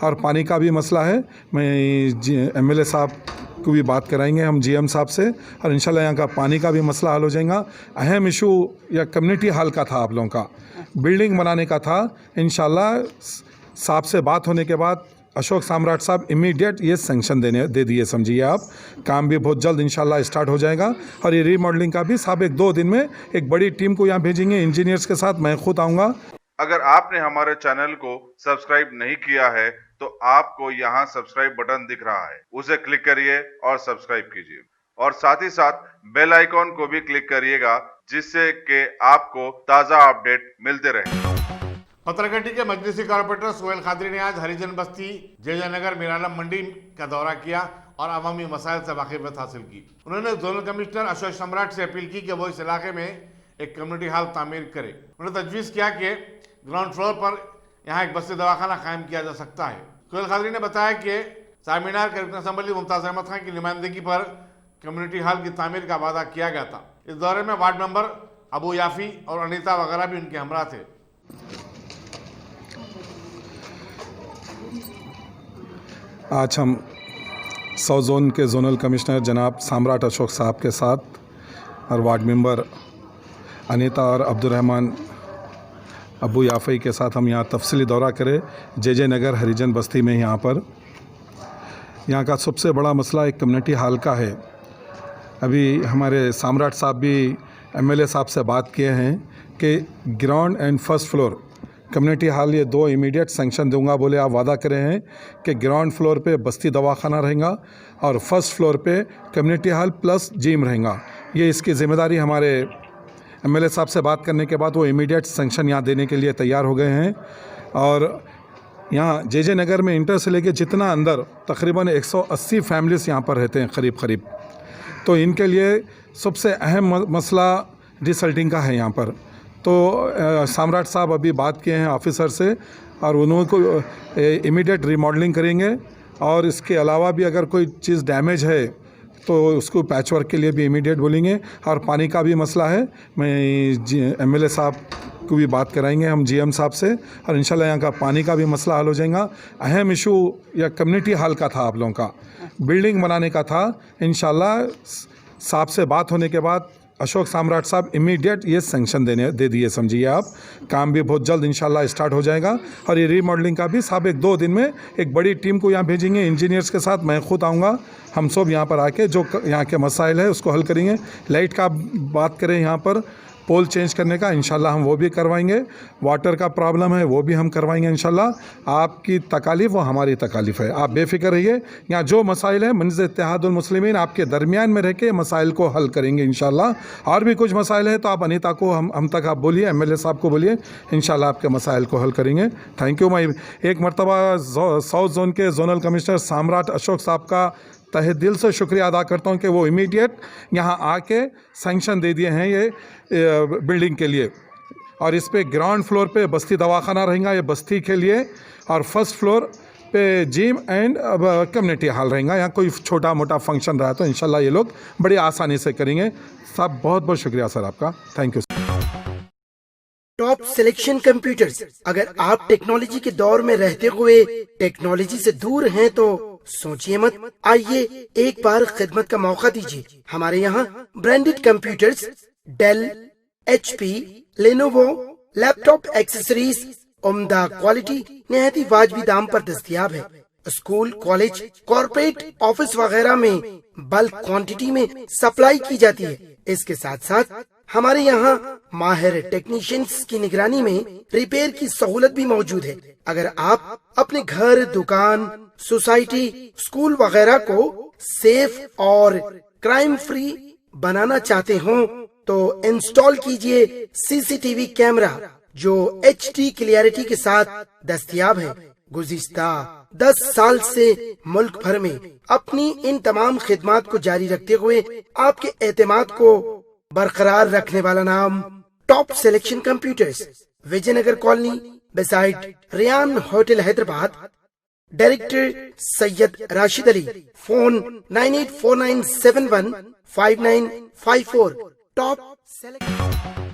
और पानी का भी मसला है। मैं एमएलए साहब को भी बात कराएंगे हम जीएम साहब से, और इंशाल्लाह यहाँ का पानी का भी मसला हल हो जाएगा। अहम इशू या कम्युनिटी हॉल का था, आप लोगों का बिल्डिंग बनाने का था। इंशाल्लाह साहब से बात होने के बाद अशोक सम्राट साहब इमीडिएट ये सैंक्शन दे दिए, समझिए आप। काम भी बहुत जल्द इंशाल्लाह स्टार्ट हो जाएगा। और ये रीमॉडलिंग का भी साहब 1-2 दिन में एक बड़ी टीम को यहाँ भेजेंगे, इंजीनियर्स के साथ मैं खुद आऊँगा। अगर आपने हमारे चैनल को सब्सक्राइब नहीं किया है तो आपको यहाँ सब्सक्राइब बटन दिख रहा है, उसे क्लिक करिए और सब्सक्राइब कीजिए, और साथ ही साथ बेल आइकॉन को भी क्लिक करिएगा, जिससे कि आपको ताज़ा अपडेट मिलते रहे। पथरघट्टी के मजलिसी कॉर्पोरेटर सोहेल खादरी ने आज हरिजन बस्ती जयनगर मीरालम मंडी का दौरा किया और अवामी मसाइल से वाकिफियत हासिल की। उन्होंने जोनल कमिश्नर अशोक सम्राट से अपील की कि वो इस इलाके में एक कम्युनिटी हॉल तामीर करे। उन्होंने तजवीज़ किया कि ग्राउंड फ्लोर पर यहाँ एक बस्ती दवाखाना कायम किया जा सकता है। सोहेल खादरी ने बताया कि चारमीनार के रुकन असम्बली मुमताज़ अहमद खान की नुमाइंदगी पर कम्युनिटी हॉल की तामीर का वादा किया गया था। इस दौरे में वार्ड मेंबर अबू याफी और अनीता वगैरह भी उनके हमरा थे। आज हम साउथ जोन के जोनल कमिश्नर जनाब सम्राट अशोक साहब के साथ और वार्ड मेंबर अनीता और अब्दुलरहमान अबू याफ़ी के साथ हम यहाँ तफसीली दौरा करें जे नगर हरिजन बस्ती में। यहाँ का सबसे बड़ा मसला एक कम्युनिटी हॉल का है। अभी हमारे सम्राट साहब भी एमएलए साहब से बात किए हैं कि ground and first floor community hall ये 2 इमीडिएट सैंक्शन दूंगा बोले। आप वादा करे हैं कि ग्राउंड फ्लोर पे बस्ती दवाखाना रहेगा और फर्स्ट फ्लोर पे कम्युनिटी हॉल प्लस जिम रहेगा। ये इसकी ज़िम्मेदारी हमारे एमएलए साहब से बात करने के बाद वो इमीडिएट सैंक्शन यहाँ देने के लिए तैयार हो गए हैं। और यहाँ जे नगर में इंटर से लेके जितना अंदर तकरीबन 180 फैमिलीज़ यहाँ पर रहते हैं करीब। तो इनके लिए सबसे अहम मसला रिसल्टिंग का है यहाँ पर। तो सम्राट साहब अभी बात किए हैं ऑफिसर से और उनको इमीडिएट रीमॉडलिंग करेंगे। और इसके अलावा भी अगर कोई चीज़ डैमेज है तो उसको पैच वर्क के लिए भी इमीडिएट बोलेंगे। और पानी का भी मसला है, मैं एमएलए साहब को भी बात कराएंगे हम जीएम साहब से, और इंशाल्लाह यहाँ का पानी का भी मसला हल हो जाएगा। अहम इशू या कम्युनिटी हॉल का था, आप लोगों का बिल्डिंग बनाने का था। इंशाल्लाह साहब से बात होने के बाद अशोक सम्राट साहब इमीडिएट ये सैंक्शन दे दिए, समझिए आप। काम भी बहुत जल्द इंशाल्लाह स्टार्ट हो जाएगा। और ये रीमॉडलिंग का भी साहब 1-2 दिन में एक बड़ी टीम को यहाँ भेजेंगे, इंजीनियर्स के साथ मैं खुद आऊँगा। हम सब यहाँ पर आके जो यहाँ के मसाइल है उसको हल करेंगे। लाइट का बात करें, यहाँ पर पोल चेंज करने का इंशाल्लाह हम वो भी करवाएंगे। वाटर का प्रॉब्लम है वो भी हम करवाएंगे इंशाल्लाह। आपकी तकालीफ वो हमारी तकालीफ है, आप बेफिक्र रहिए। यहाँ जो मसाइल है मंजिल इत्तेहादुल मुस्लिमीन आपके दरमियान में रह के मसाइल को हल करेंगे इंशाल्लाह। और भी कुछ मसाइल है तो आप अनीता को हम तक आप बोलिए, एमएलए साहब को बोलिए, इंशाल्लाह आपके मसाइल को हल करेंगे। Thank you. मैं एक मरतबा साउथ जोन के जोनल कमिश्नर सम्राट अशोक साहब का तहे दिल से शुक्रिया अदा करता हूँ कि वो इमीडिएट यहाँ आके सैंक्शन दे दिए हैं ये बिल्डिंग के लिए। और इस पे ग्राउंड फ्लोर पे बस्ती दवाखाना रहेगा ये बस्ती के लिए, और फर्स्ट फ्लोर पे जिम एंड कम्युनिटी हॉल रहेगा। यहाँ कोई छोटा मोटा फंक्शन रहा तो इंशाल्लाह ये लोग बड़ी आसानी से करेंगे। साहब बहुत बहुत शुक्रिया सर आपका, thank you. Top selection computers. अगर आप टेक्नोलॉजी के दौर में रहते हुए टेक्नोलॉजी से दूर हैं तो सोचिए मत, आइए एक बार खिदमत का मौका दीजिए। हमारे यहाँ branded computers Dell, HP, Lenovo, laptop accessories उम्दा क्वालिटी निहायती वाजबी दाम पर दस्तयाब है। स्कूल, कॉलेज, कॉर्पोरेट, ऑफिस वगैरह में बल्क क्वांटिटी में सप्लाई की जाती है। इसके साथ साथ हमारे यहाँ माहिर टेक्नीशियंस की निगरानी में रिपेयर की सहूलत भी मौजूद है। अगर आप अपने घर, दुकान, सोसाइटी, स्कूल वगैरह को सेफ और क्राइम फ्री बनाना चाहते हो तो इंस्टॉल कीजिए CCTV कैमरा जो HD क्लियरिटी के साथ दस्तयाब है। गुज़िश्ता 10 साल से मुल्क भर में अपनी इन तमाम खिदमात को जारी रखते हुए आपके एतमाद को बरकरार रखने वाला नाम top selection computers, Vijayanagar colony beside Riyan hotel Hyderabad. Director Syed Rashid Ali. Phone 9849715954। Top selection.